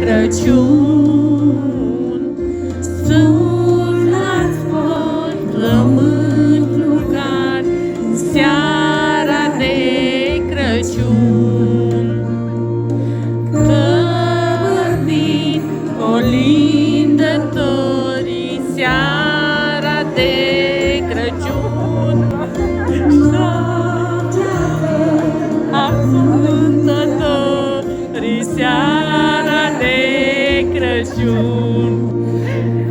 Crăciun. Sunați voi, plămâni lucrari, în seara de Crăciun. Căvărnind colindătorii, seara de Crăciun. Ascultătorii, seara de Crăciun.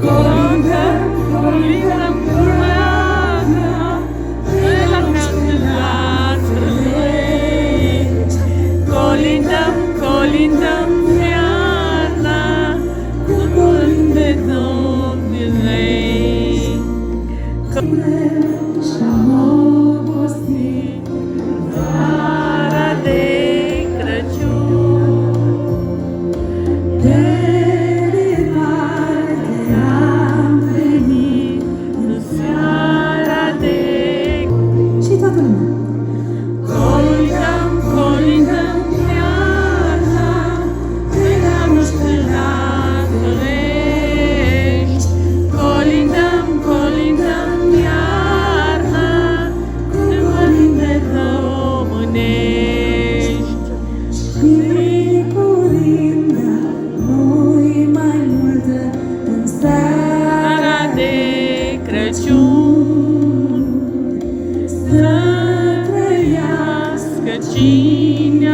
Colindăm, colindăm curată, de la casă la strălești. Colindăm, colindăm iarna, cu colinde domnilești. Și-am obosit seara de Crăciun. De departe am venit în seara de Și toată lumea. Colindăm, colindăm iarna, de la noștri la Solești. Colindăm, colindăm iarna, cu colinde românești. Și colinda noi mai multă în Seara de Crăciun, să trăiască cine a